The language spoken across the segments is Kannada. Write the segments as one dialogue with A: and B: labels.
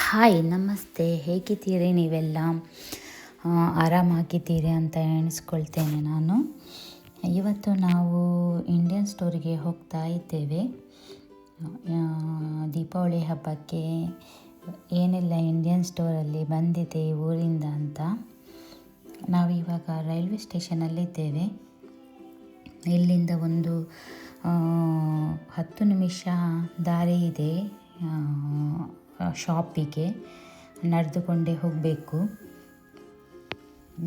A: ಹಾಯ್ ನಮಸ್ತೆ, ಹೇಗಿದ್ದೀರಿ ನೀವೆಲ್ಲ? ಆರಾಮಾಗಿದ್ದೀರಿ ಅಂತ ಎಣಿಸ್ಕೊಳ್ತೇನೆ ನಾನು. ಇವತ್ತು ನಾವು ಇಂಡಿಯನ್ ಸ್ಟೋರಿಗೆ ಹೋಗ್ತಾ ಇದ್ದೇವೆ. ದೀಪಾವಳಿ ಹಬ್ಬಕ್ಕೆ ಏನೆಲ್ಲ ಇಂಡಿಯನ್ ಸ್ಟೋರಲ್ಲಿ ಬಂದಿದೆ ಊರಿಂದ ಅಂತ. ನಾವಿವಾಗ ರೈಲ್ವೆ ಸ್ಟೇಷನಲ್ಲಿದ್ದೇವೆ. ಇಲ್ಲಿಂದ ಒಂದು 10 ನಿಮಿಷ ದಾರಿ ಇದೆ ಶಾಪಿಗೆ. ನಡೆದುಕೊಂಡೇ ಹೋಗಬೇಕು.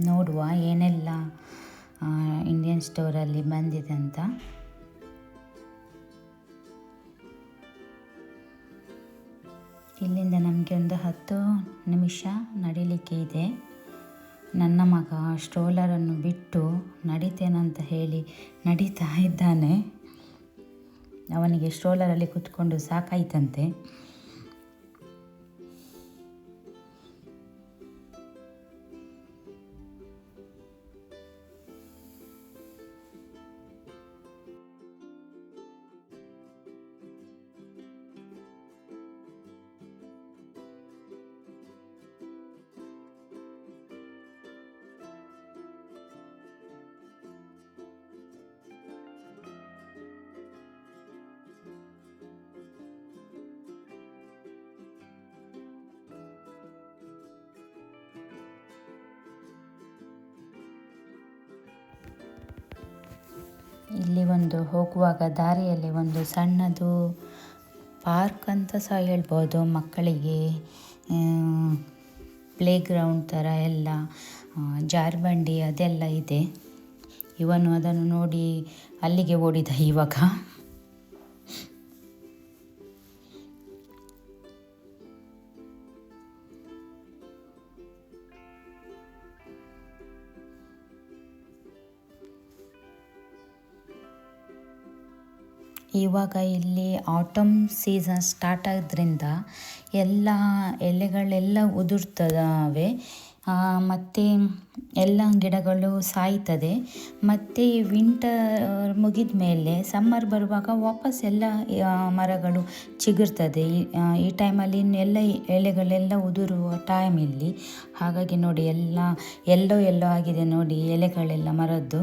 A: ನೋಡುವ ಏನೆಲ್ಲ ಇಂಡಿಯನ್ ಸ್ಟೋರಲ್ಲಿ ಬಂದಿದೆ ಅಂತ. ಇಲ್ಲಿಂದ ನಮಗೆ ಒಂದು 10 ನಿಮಿಷ ನಡಿಲಿಕ್ಕೆ ಇದೆ. ನನ್ನ ಮಗ ಸ್ಟ್ರೋಲರನ್ನು ಬಿಟ್ಟು ನಡಿತೇನಂತ ಹೇಳಿ ನಡೀತಾ ಇದ್ದಾನೆ. ಅವನಿಗೆ ಸ್ಟ್ರೋಲರಲ್ಲಿ ಕೂತ್ಕೊಂಡು ಸಾಕಾಯ್ತಂತೆ. ಇಲ್ಲಿ ಒಂದು ಹೋಗುವಾಗ ದಾರಿಯಲ್ಲಿ ಒಂದು ಸಣ್ಣದು ಪಾರ್ಕ್ ಅಂತ ಸಹ ಹೇಳ್ಬೋದು. ಮಕ್ಕಳಿಗೆ ಪ್ಲೇ ಗ್ರೌಂಡ್ ಥರ ಎಲ್ಲ, ಜಾರುಬಂಡಿ ಅದೆಲ್ಲ ಇದೆ. ಇವನು ಅದನ್ನು ನೋಡಿ ಅಲ್ಲಿಗೆ ಓಡಿದ ಇವಾಗ. ಇವಾಗ ಇಲ್ಲಿ ಆಟಮ್ ಸೀಸನ್ ಸ್ಟಾರ್ಟ್ ಆಗೋದ್ರಿಂದ ಎಲ್ಲ ಎಲೆಗಳೆಲ್ಲ ಉದುರ್ತವೆ, ಮತ್ತು ಎಲ್ಲ ಗಿಡಗಳು ಸಾಯ್ತದೆ. ಮತ್ತು ವಿಂಟರ್ ಮುಗಿದ ಮೇಲೆ ಸಮ್ಮರ್ ಬರುವಾಗ ವಾಪಸ್ ಎಲ್ಲ ಮರಗಳು ಚಿಗುರ್ತದೆ. ಈ ಟೈಮಲ್ಲಿ ಇನ್ನೆಲ್ಲ ಎಲೆಗಳೆಲ್ಲ ಉದುರುವ ಟೈಮ್ ಇಲ್ಲಿ. ಹಾಗಾಗಿ ನೋಡಿ ಎಲ್ಲ ಎಲ್ಲೋ ಆಗಿದೆ ನೋಡಿ ಎಲೆಗಳೆಲ್ಲ ಮರದ್ದು.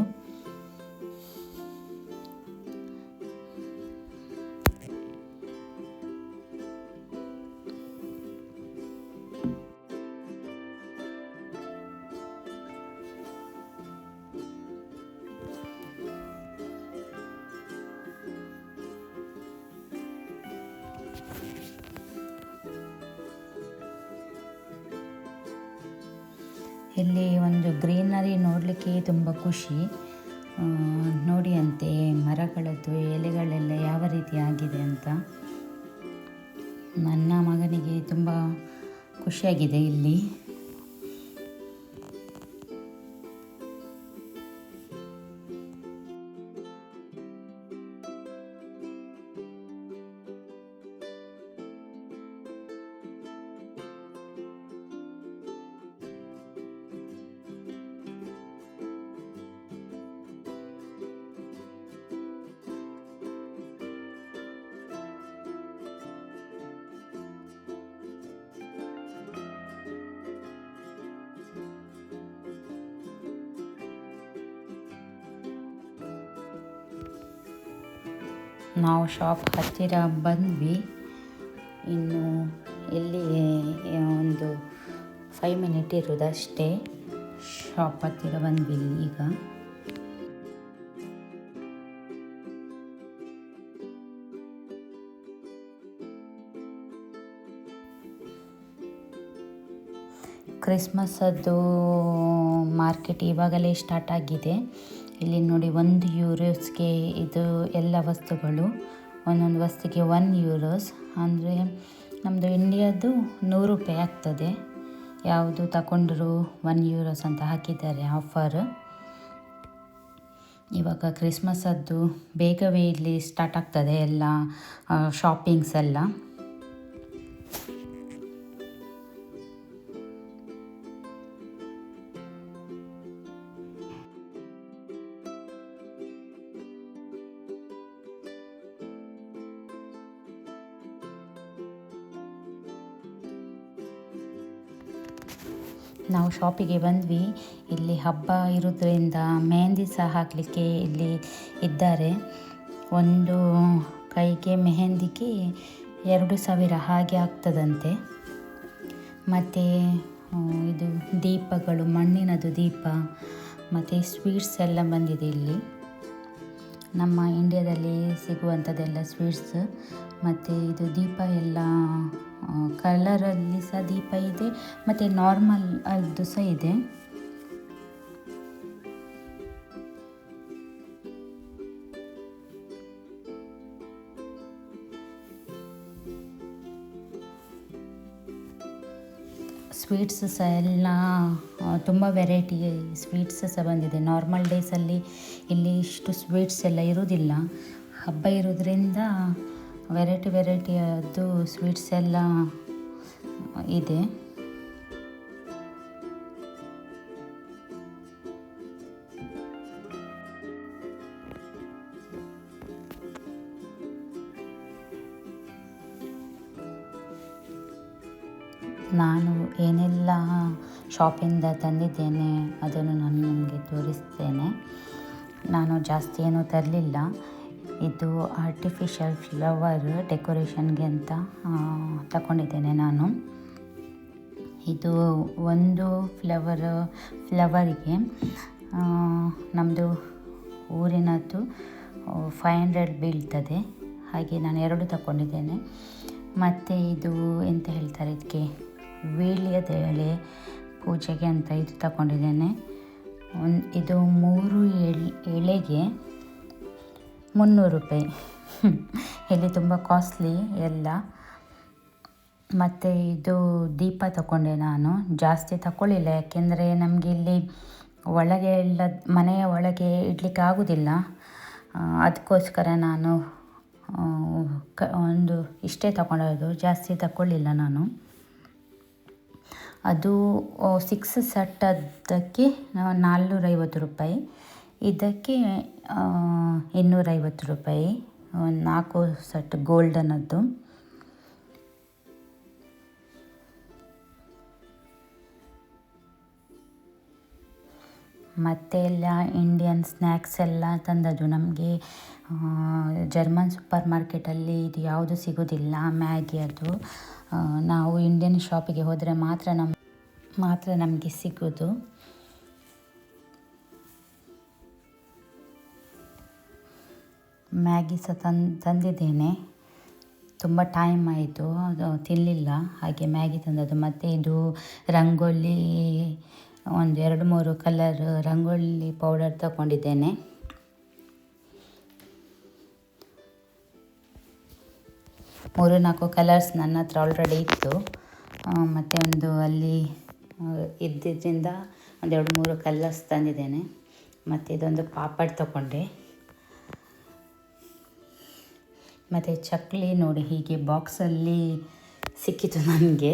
A: ಇಲ್ಲಿ ಒಂದು ಗ್ರೀನರಿ ನೋಡಲಿಕ್ಕೆ ತುಂಬ ಖುಷಿ. ನೋಡಿ ಅಂತೆ ಮರಗಳದ್ದು ಎಲೆಗಳೆಲ್ಲ ಯಾವ ರೀತಿ ಆಗಿದೆ ಅಂತ. ನನ್ನ ಮಗನಿಗೆ ತುಂಬ ಖುಷಿಯಾಗಿದೆ ಇಲ್ಲಿ. ನಾವು ಶಾಪ್ ಹತ್ತಿರ ಬಂದ್ವಿ. ಇನ್ನು ಇಲ್ಲಿ ಒಂದು 5 ಮಿನಿಟ್ ಇರೋದಷ್ಟೇ. ಶಾಪ್ ಹತ್ತಿರ ಬಂದ್ವಿ ಈಗ. ಕ್ರಿಸ್ಮಸ್ಸದ್ದು ಮಾರ್ಕೆಟ್ ಇವಾಗಲೇ ಸ್ಟಾರ್ಟ್ ಆಗಿದೆ. ಇಲ್ಲಿ ನೋಡಿ €1 ಇದು ಎಲ್ಲ ವಸ್ತುಗಳು. ಒಂದೊಂದು ವಸ್ತುಗೆ €1. ಅಂದರೆ ನಮ್ಮದು ಇಂಡಿಯಾದ್ದು ₹100 ಆಗ್ತದೆ. ಯಾವುದು ತಗೊಂಡ್ರು €1 ಅಂತ ಹಾಕಿದ್ದಾರೆ ಆಫರ್. ಇವಾಗ ಕ್ರಿಸ್ಮಸ್ಸದ್ದು ಬೇಗವೇ ಇಲ್ಲಿ ಸ್ಟಾರ್ಟ್ ಆಗ್ತದೆ ಎಲ್ಲ ಶಾಪಿಂಗ್ಸ್ ಎಲ್ಲ. ನಾವು ಶಾಪಿಗೆ ಬಂದ್ವಿ. ಇಲ್ಲಿ ಹಬ್ಬ ಇರೋದ್ರಿಂದ ಮೆಹಂದಿ ಸಹ ಹಾಕಲಿಕ್ಕೆ ಇಲ್ಲಿ ಇದ್ದಾರೆ. ಒಂದು ಕೈಗೆ ಮೆಹಂದಿಗೆ 2,000 ಹಾಗೆ ಆಗ್ತದಂತೆ. ಮತ್ತು ಇದು ದೀಪಗಳು, ಮಣ್ಣಿನದು ದೀಪ ಮತ್ತು ಸ್ವೀಟ್ಸ್ ಎಲ್ಲ ಬಂದಿದೆ ಇಲ್ಲಿ. ನಮ್ಮ ಇಂಡಿಯಾದಲ್ಲಿ ಸಿಗುವಂಥದ್ದೆಲ್ಲ ಸ್ವೀಟ್ಸ್. ಮತ್ತು ಇದು ದೀಪ ಎಲ್ಲ ಕಲರಲ್ಲಿ ಸಹ ದೀಪ ಇದೆ ಮತ್ತು ನಾರ್ಮಲ್ ಅದು ಸಹ ಇದೆ. ಸ್ವೀಟ್ಸ್ ಸಹ ಎಲ್ಲ ತುಂಬ ವೆರೈಟಿ ಸ್ವೀಟ್ಸ್ ಸಹ ಬಂದಿದೆ. ನಾರ್ಮಲ್ ಡೇಸಲ್ಲಿ ಇಲ್ಲಿ ಇಷ್ಟು ಸ್ವೀಟ್ಸ್ ಎಲ್ಲ ಇರೋದಿಲ್ಲ. ಹಬ್ಬ ಇರೋದ್ರಿಂದ ವೆರೈಟಿಯದ್ದು ಸ್ವೀಟ್ಸ್ ಎಲ್ಲ ಇದೆ. ನಾನು ಏನೆಲ್ಲ ಶಾಪಿಂದ ತಂದಿದ್ದೇನೆ ಅದನ್ನು ನಾನು ನಿಮಗೆ ತೋರಿಸ್ತೇನೆ. ನಾನು ಜಾಸ್ತಿ ಏನೂ ತರಲಿಲ್ಲ. ಇದು ಆರ್ಟಿಫಿಷಿಯಲ್ ಫ್ಲವರ್ ಡೆಕೋರೇಷನ್ಗೆ ಅಂತ ತಗೊಂಡಿದ್ದೇನೆ ನಾನು. ಇದು ಒಂದು ಫ್ಲವರಿಗೆ ನಮ್ಮದು ಊರಿನದ್ದು 500 ಬೀಳ್ತದೆ. ಹಾಗೆ ನಾನು 2 ತಗೊಂಡಿದ್ದೇನೆ. ಮತ್ತು ಇದು ಎಂತ ಹೇಳ್ತಾರೆ ಇದಕ್ಕೆ, ವೀಳ್ಯದ ಎಲೆ ಪೂಜೆಗೆ ಅಂತ ಇದು ತಗೊಂಡಿದ್ದೇನೆ. ಇದು 3 ಎಳೆಗೆ 300 ರೂಪಾಯಿ. ಇಲ್ಲಿ ತುಂಬ ಕಾಸ್ಟ್ಲಿ ಎಲ್ಲ. ಮತ್ತು ಇದು ದೀಪ ತಗೊಂಡೆ ನಾನು. ಜಾಸ್ತಿ ತಗೊಳ್ಳಿಲ್ಲ, ಯಾಕೆಂದರೆ ನಮಗೆ ಇಲ್ಲಿ ಒಳಗೆ ಎಲ್ಲ ಮನೆಯ ಒಳಗೆ ಇಡಲಿಕ್ಕೆ ಆಗೋದಿಲ್ಲ. ಅದಕ್ಕೋಸ್ಕರ ನಾನು ಒಂದು ಇಷ್ಟೇ ತಗೊಂಡದ್ದು, ಜಾಸ್ತಿ ತಗೊಳ್ಳಿಲ್ಲ ನಾನು. ಅದು 6 ಸೆಟ್ ಅದಕ್ಕೆ 450 ರೂಪಾಯಿ, ಇದಕ್ಕೆ 250 ರೂಪಾಯಿ. 4 ಸೆಟ್ ಗೋಲ್ಡನದ್ದು. ಮತ್ತು ಎಲ್ಲ ಇಂಡಿಯನ್ ಸ್ನ್ಯಾಕ್ಸ್ ಎಲ್ಲ ತಂದದ್ದು ನಮಗೆ. ಜರ್ಮನ್ ಸೂಪರ್ ಮಾರ್ಕೆಟಲ್ಲಿ ಇದು ಯಾವುದು ಸಿಗೋದಿಲ್ಲ, ಮ್ಯಾಗಿ ಅದು. ನಾವು ಇಂಡಿಯನ್ ಶಾಪಿಗೆ ಹೋದರೆ ಮಾತ್ರ ನಮಗೆ ಸಿಗೋದು. ಮ್ಯಾಗಿ ಸಹ ತಂದಿದ್ದೇನೆ. ತುಂಬ ಟೈಮ್ ಆಯಿತು, ಅದು ತಿನ್ನಲಿಲ್ಲ, ಹಾಗೆ ಮ್ಯಾಗಿ ತಂದದ್ದು. ಮತ್ತು ಇದು ರಂಗೋಲಿ, ಒಂದು 2-3 ಕಲರ್ ರಂಗೋಲಿ ಪೌಡರ್ ತಗೊಂಡಿದ್ದೇನೆ. ಮೂರು 4 ಕಲರ್ಸ್ ನನ್ನ ಹತ್ರ ಆಲ್ರೆಡಿ ಇತ್ತು. ಮತ್ತು ಒಂದು ಅಲ್ಲಿ ಇದ್ದಿದ್ದರಿಂದ ಒಂದು 2-3 ಕಲರ್ಸ್ ತಂದಿದ್ದೇನೆ. ಮತ್ತು ಇದೊಂದು ಪಾಪಡ್ ತಗೊಂಡೆ. ಮತ್ತು ಚಕ್ಕಲಿ ನೋಡಿ, ಹೀಗೆ ಬಾಕ್ಸಲ್ಲಿ ಸಿಕ್ಕಿತು ನನಗೆ,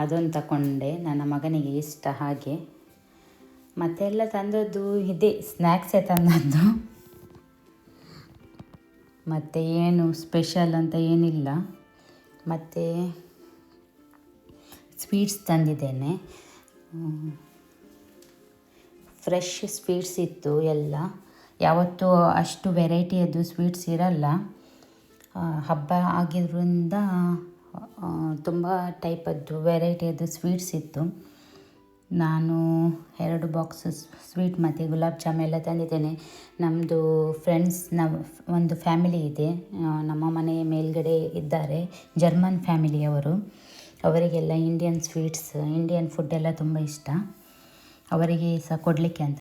A: ಅದೊಂದು ತಗೊಂಡೆ. ನನ್ನ ಮಗನಿಗೆ ಇಷ್ಟ ಹಾಗೆ. ಮತ್ತೆಲ್ಲ ತಂದದ್ದು ಇದೆ, ಸ್ನ್ಯಾಕ್ಸೇ ತಂದದ್ದು. ಮತ್ತು ಏನು ಸ್ಪೆಷಲ್ ಅಂತ ಏನಿಲ್ಲ. ಮತ್ತು ಸ್ವೀಟ್ಸ್ ತಂದಿದ್ದೇನೆ. ಫ್ರೆಶ್ ಸ್ವೀಟ್ಸ್ ಇತ್ತು ಎಲ್ಲ. ಯಾವತ್ತೂ ಅಷ್ಟು ವೆರೈಟಿಯದ್ದು ಸ್ವೀಟ್ಸ್ ಇರಲ್ಲ. ಹಬ್ಬ ಆಗಿದ್ದರಿಂದ ತುಂಬ ಟೈಪದ್ದು ವೆರೈಟಿಯದ್ದು ಸ್ವೀಟ್ಸ್ ಇತ್ತು. ನಾನು 2 ಬಾಕ್ಸಸ್ ಸ್ವೀಟ್ ಮತ್ತು ಗುಲಾಬ್ ಜಾಮ್ ಎಲ್ಲ ತಂದಿದ್ದೇನೆ. ನಮ್ಮದು ಒಂದು ಫ್ಯಾಮಿಲಿ ಇದೆ, ನಮ್ಮ ಮನೆಯ ಮೇಲ್ಗಡೆ ಇದ್ದಾರೆ, ಜರ್ಮನ್ ಫ್ಯಾಮಿಲಿಯವರು. ಅವರಿಗೆಲ್ಲ ಇಂಡಿಯನ್ ಸ್ವೀಟ್ಸ್, ಇಂಡಿಯನ್ ಫುಡ್ ಎಲ್ಲ ತುಂಬ ಇಷ್ಟ. ಅವರಿಗೆ ಸಹ ಕೊಡಲಿಕ್ಕೆ ಅಂತ